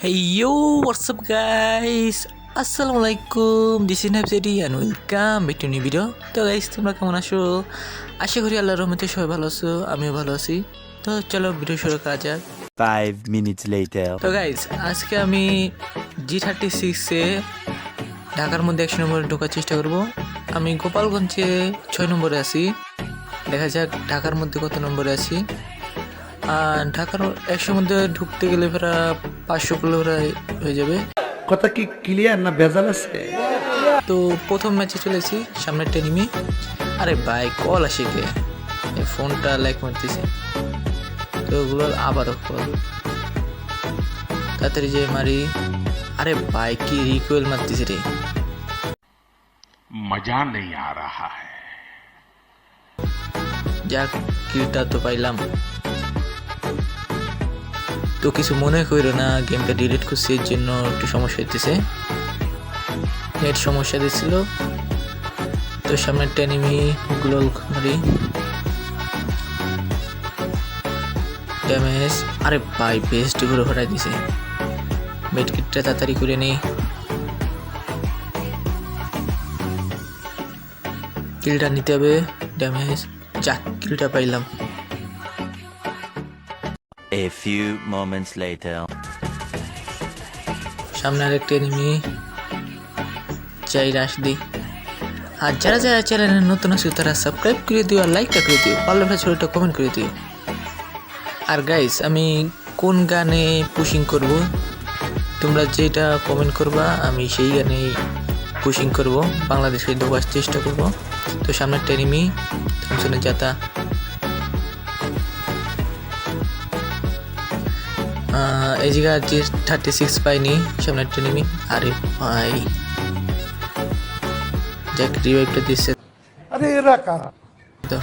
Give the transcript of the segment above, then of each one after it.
Hey yo, what's up guys? Assalamualaikum. This is Nabzedi and welcome back to new video. তো guys তোমরা কেমন আছো? আশা করি আল্লাহর রহমতে সবাই ভালো আছো, আমিও ভালো আছি। তো চলো ভিডিও শুরু করা যাক। 5 minutes later. তো গাইস আজকে আমি G36 এ ঢাকার মধ্যে 100 নম্বরে ঢোকার চেষ্টা করব। আমি গোপালগঞ্জে 6 নম্বরে আছি। দেখা যাক ঢাকার মধ্যে কত নম্বরে আছি। ঢাকার 100 মধ্যে ঢুকতে গেলে প্রায় 500 কিলোমিটার হয়ে যাবে। কথা কি ক্লিয়ার না ভেজাল আছে? তো প্রথম ম্যাচে চলেছি সামনের টেনিমি। আরে ভাই কল আসে কে, ফোনটা লাইক মারতেছে। তো ওগুলো আবারও কল, তাড়াতাড়ি যে মারি। আরে ভাই কি রিকোয়েল মারতেছে রে, मजा नहीं आ रहा है। যাক কিলটা তো পাইলাম। তো কিছু মনে করো না, গেমটা ডিলিট করছি এর জন্য একটু সমস্যা হইতেছে, নেট সমস্যা দিচ্ছিল। তো সামনের টেনিমি গুলো মারি, ড্যামেজ। আরে ভাই বেস্ট ঘুরে ফেরাই দিছে। মেড কিটটা তাড়াতাড়ি করে নি, কিলটা নিতে হবে। ড্যামেজ, যাক কিলটা পাইলাম। A few moments later. সামনে আরেকটা এনিমি, চাই রাশ দি। আর যারা যারা চ্যানেলে নতুন আছে তারা সাবস্ক্রাইব করে দিও আর লাইকটা করে দিও, পারলে ভাই ছোটটা কমেন্ট করে দিও। আর গাইস আমি কোন গানে পুশিং করব, তোমরা যেটা কমেন্ট করবা আমি সেই গানে পুশিং করব, বাংলাদেশে ঢোকার চেষ্টা করব। তো সামনে একটা এনিমি, থমসনের যাতা। এই জায়গায় G36 পাইনি, সামনে একটা এনিমি। আরে ভাই যাক রিভাইভটা দিচ্ছে আরে এরা কারা? তো।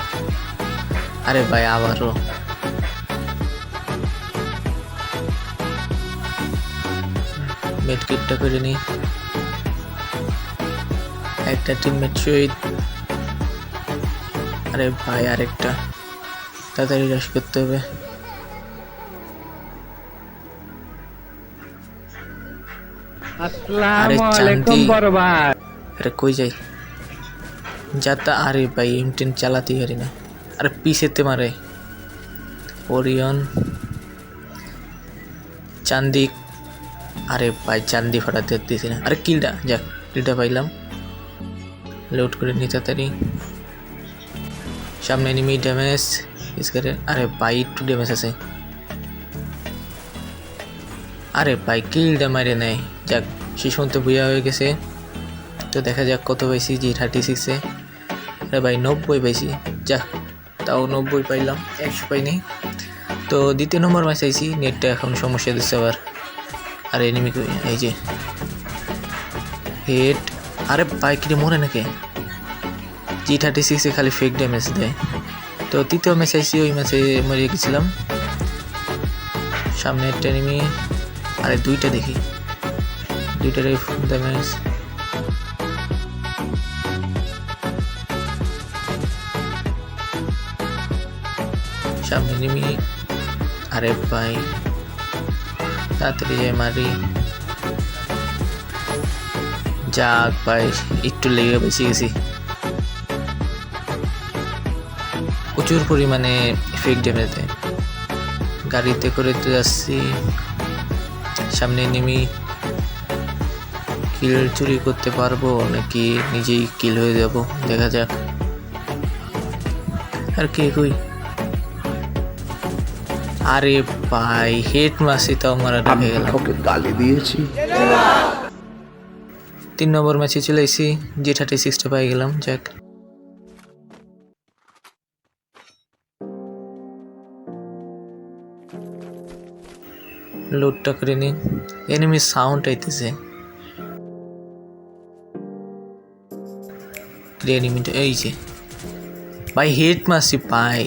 আরে ভাই আবারও মেডকিটটা করে নি। একটা টিমমেট শহীদ। আরে ভাই আরেকটা, তাড়াতাড়ি রাশ করতে হবে। আরে চান্দি, আরে কই যাই যাতা। আরে ভাই M10 চালাতেই পারি না। আরে পিছেতে মারে ওরিয়ন চান্দি। আরে ভাই চান্দি ফাটাতে দিতেছি না। আরে কিলটা, যাক কিলটা পাইলাম। লোড করে নি তাড়াতাড়ি। সামনে এনিমি, ড্যামেজ ইসকারে। আরে ভাই একটু ড্যামেজ আছে। আরে ভাই কিলটা মারে নেয়, যাক শেষ পর্যন্ত বুয়া হয়ে গেছে। তো দেখা যাক কত পাইছি G36 এ। আরে ভাই 90 পাইছি, যাক তাও 90 পাইলাম, 100 পাইনি। তো দ্বিতীয় নম্বর ম্যাচ আইছি, নেটটা এখন সমস্যা দিচ্ছে আবার। আর এনিমি এই যে হেড। আরে ভাই কিরে মরে নাকি, G36 এ খালি ফেক ড্যামেজ দেয়। তো তৃতীয় ম্যাচ আইছি, ওই ম্যাচে মরে গেছিলাম। সামনে একটা এনিমি, আরে দুইটা দেখি, দুইটারে ড্যামেজ। সামনে এনিমি। আরে ভাই তাড়াতাড়ি যাই মারি, যাক ভাই একটু লেগে বেঁচে গেছি। প্রচুর পরিমাণে ফেক ড্যামেজ দেয়। গাড়িতে করে তো যাচ্ছি, সামনে এনিমি। কিল চুরি করতে পারবো নাকি নিজেই কিল হয়ে যাব, দেখা যাক। আর কে কই? আরে ভাই হেড মাসি তাও মারা ঢুকে গেলাম। ওকে গালি দিয়েছি। 3 নম্বর ম্যাচে চলে এসেছি, G36 টা পাই গেলাম, যাক। লোডটা করে নি। এনিমি সাউন্ড আইতেছে, এনিমিটা এই যে ভাই হেড মাসি পাই,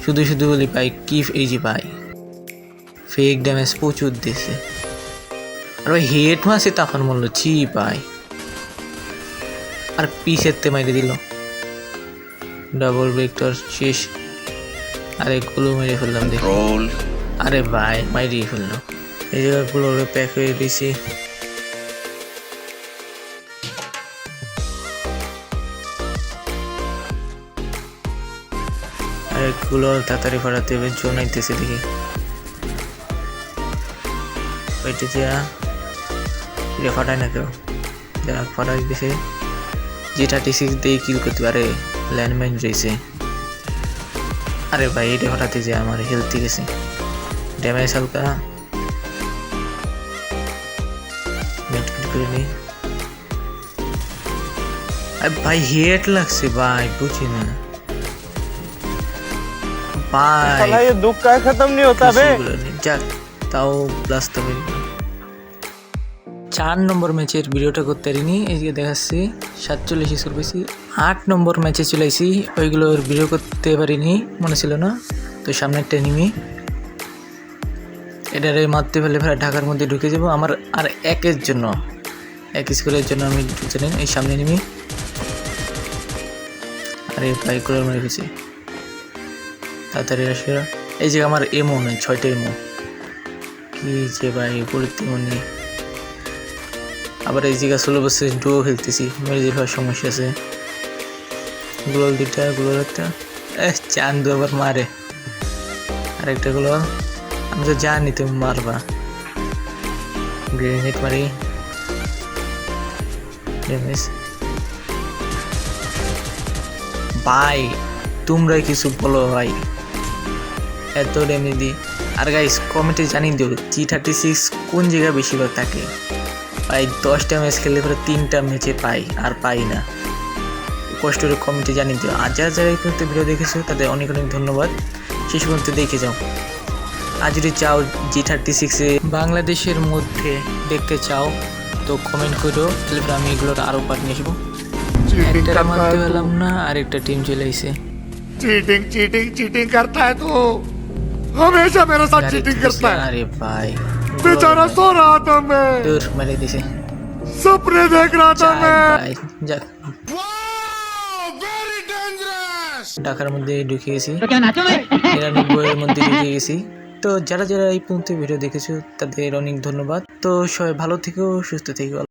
শুধু শুধু বলি ভাই কি। এই যে ভাই ফেক ড্যামেজ প্রচুর দিছে। আর ভাই হেড মাসে তখন বললো ছি ভাই, আর পিসেতে মাইরে দিল। ডাবল ভেক্টর শেষ। আরে গুলো মেরে ফেললাম দেখি। আরে ভাই মাইরিয়ে ফেললো। এই জায়গাগুলো প্যাক হয়ে দিয়েছি। আর এগুলো তাড়াতাড়ি ফাটাতে হবে, জোর নাইতেছে দেখি ওইটা দিয়া এটা ফাটায় না কেউ, যারা ফাটাই দিছে G36 দিয়ে কিল করতে পারে। ল্যান্ডমাইন রয়েছে। আরে ভাই এটা হঠাৎ যে আমার হেলথ গেছে, ড্যামেজ হালকা করে নি। ভাই হেড লাগছে ভাই, বুঝি না ভাই। साला ये दुख का खत्म नहीं होता बे। যাক তাও প্লাস তো 4 নম্বর ম্যাচের ভিডিওটা করতে পারিনি, এদিকে দেখাচ্ছি 47 স্কোর পেয়েছি। 8 নম্বর ম্যাচে চলে আসি, ওইগুলোর ভিডিও করতে পারিনি, মনে ছিল না। তো সামনে একটা এনিমি, এটারে মারতে ফেলে ফেলে ঢাকার মধ্যে ঢুকে যাবো। আমার আর একের জন্য, 1 স্কোরের জন্য আমি ঢুকতে নেই। এই সামনে এনিমি, আরে বাইক করে মেরে গেছি। তাড়াতাড়ি আসে, এই যে আমার এমো নেই, 6টা এমো, কি যে ভাই পড়তে মনে। আবার এই জায়গা 16 বছর ডুও খেলতেছি, মেরে হওয়ার সমস্যা আছে। গ্লোল 2টা, গ্লোল 1টা, চান্দু আবার মারে। আরেকটা গুলো আমি তো জানি তুমি মারবা, গ্রেনেড মারি, ড্যামেজ। ভাই তোমরাই কিছু বলো ভাই, এত ড্যামেজ দিই। আর গাইস কমেন্টে জানিয়ে দিও G36 কোন জায়গায় বেশিরভাগ থাকে। ভাই 10টা ম্যাচ খেললে পরে 3টা ম্যাচে পাই, আর পাই না। কষ্ট করে কমেন্টে জানিয়ে দিও। আর যারা যারা এই পর্যন্ত ভিডিও দেখেছো তাদের অনেক অনেক ধন্যবাদ, শেষ পর্যন্ত দেখে যাও। আর যদি চাও G36 বাংলাদেশের মধ্যে দেখতে চাও তো কমেন্ট করো, তাহলে আমি এগুলোর আরও পার্ট নিয়ে আসবো। একটা মারতে পেলাম না, আরেকটা টিম চলে এসে। चीटिंग चीटिंग चीटिंग करता है तू, हमेशा मेरे साथ चीटिंग करता है। আরে ভাই बेचारा सो रहा था मैं, দূর মেরে দিছে। सपने देख रहा था मैं। ভাই যাক ঢাকার মধ্যে ঢুকে গেছি, 99 মধ্যে ঢুকে গেছি। তো যারা যারা এই পর্যন্ত ভিডিও দেখেছো তাদের অনেক ধন্যবাদ। তো সবাই ভালো থেকো, সুস্থ থেকো।